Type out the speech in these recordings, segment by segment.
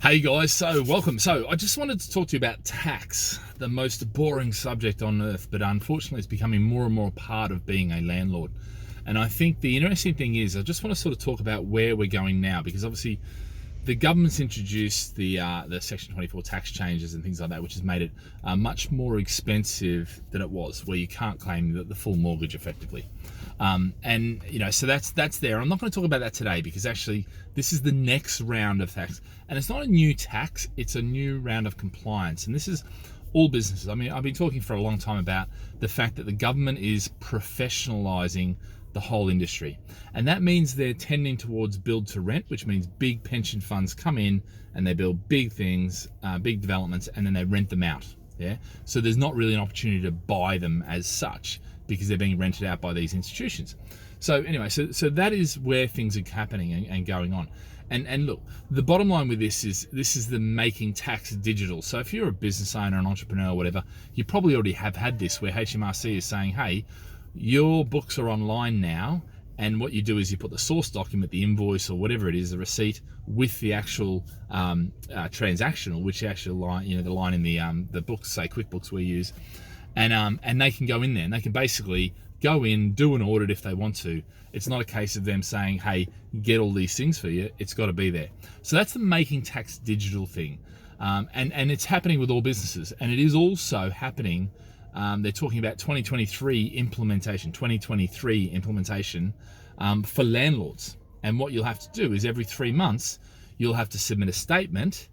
Hey guys, so welcome. So I just wanted to talk to you about tax, the most boring subject on earth, but unfortunately it's becoming more and more a part of being a landlord. And I think the interesting thing is I just want to sort of talk about where we're going now, because obviously the government's introduced the Section 24 tax changes and things like that, which has made it much more expensive than it was, where you can't claim the full mortgage effectively. And you know, so that's there. I'm not going to talk about that today, because actually this is the next round of tax, and it's not a new tax, it's a new round of compliance. And this is all businesses. I mean, I've been talking for a long time about the fact that the government is professionalising the whole industry, and that means they're tending towards build to rent, which means big pension funds come in and they build big things, big developments, and then they rent them out. Yeah, so there's not really an opportunity to buy them as such, because they're being rented out by these institutions. So anyway, so that is where things are happening and going on. And look, the bottom line with this is the making tax digital. So if you're a business owner, an entrepreneur, or whatever, you probably already have had this, where HMRC is saying, hey, your books are online now, and what you do is you put the source document, the invoice or whatever it is, the receipt, with the actual transactional, which actual line, you know, the line in the books, say QuickBooks we use, and they can go in there and they can basically go in, do an audit if they want to. It's not a case of them saying, hey, get all these things for you. It's got to be there. So that's the making tax digital thing, and it's happening with all businesses, and it is also happening. They're talking about 2023 implementation for landlords. And what you'll have to do is every 3 months, you'll have to submit a statement,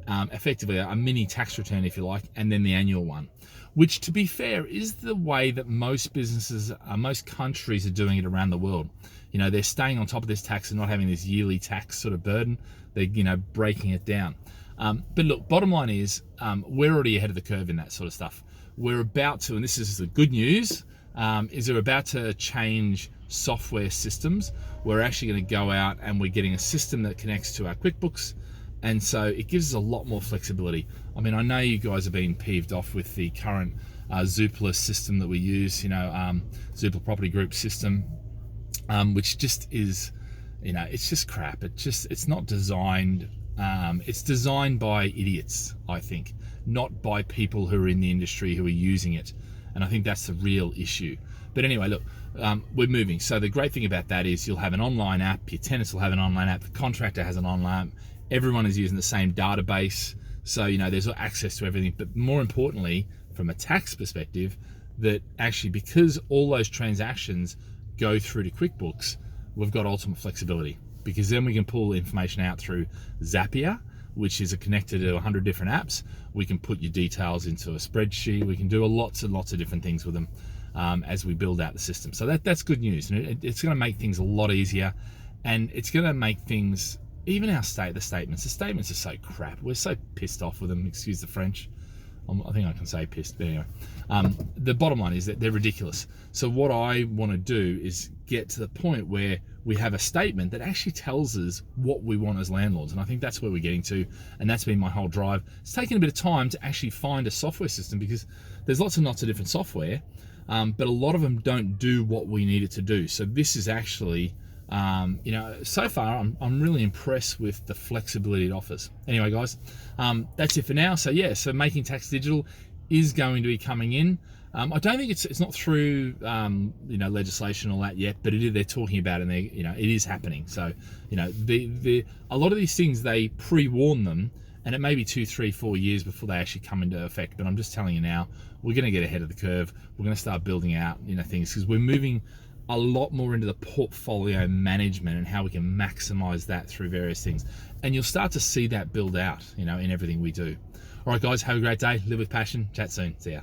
effectively a mini tax return, if you like, and then the annual one, which, to be fair, is the way that most businesses, most countries are doing it around the world. You know, they're staying on top of this tax and not having this yearly tax sort of burden. They're, you know, breaking it down. But look, bottom line is, we're already ahead of the curve in that sort of stuff. We're about to, and this is the good news, is we're about to change software systems. We're actually going to go out and we're getting a system that connects to our QuickBooks, and so it gives us a lot more flexibility. I mean, I know you guys are being peeved off with the current Zoopla system that we use, you know, Zoopla Property Group system, which just is, you know, it's just crap. It's not designed. It's designed by idiots, I think, not by people who are in the industry who are using it. And I think that's the real issue. But anyway, look, we're moving. So the great thing about that is you'll have an online app, your tenants will have an online app, the contractor has an online app, everyone is using the same database. So, you know, there's access to everything. But more importantly, from a tax perspective, that actually, because all those transactions go through to QuickBooks, we've got ultimate flexibility, because then we can pull information out through Zapier, which is connected to 100 different apps. We can put your details into a spreadsheet. We can do lots and lots of different things with them as we build out the system. So that's good news. And it's going to make things a lot easier, and it's going to make things, even the statements are so crap. We're so pissed off with them, excuse the French. I think I can say pissed, but anyway. The bottom line is that they're ridiculous. So what I want to do is get to the point where we have a statement that actually tells us what we want as landlords. And I think that's where we're getting to, and that's been my whole drive. It's taken a bit of time to actually find a software system, because there's lots and lots of different software, but a lot of them don't do what we need it to do. So this is actually, you know, so far I'm really impressed with the flexibility it offers. Anyway, guys, that's it for now. So yeah, so making tax digital is going to be coming in. I don't think it's not through you know, legislation or that yet, but they're talking about it, and you know, it is happening. So, you know, a lot of these things, they pre-warn them, and it may be 2, 3, 4 years before they actually come into effect. But I'm just telling you now, we're going to get ahead of the curve. We're going to start building out, you know, things, because we're moving a lot more into the portfolio management and how we can maximize that through various things. And you'll start to see that build out, you know, in everything we do. All right, guys, have a great day. Live with passion. Chat soon. See ya.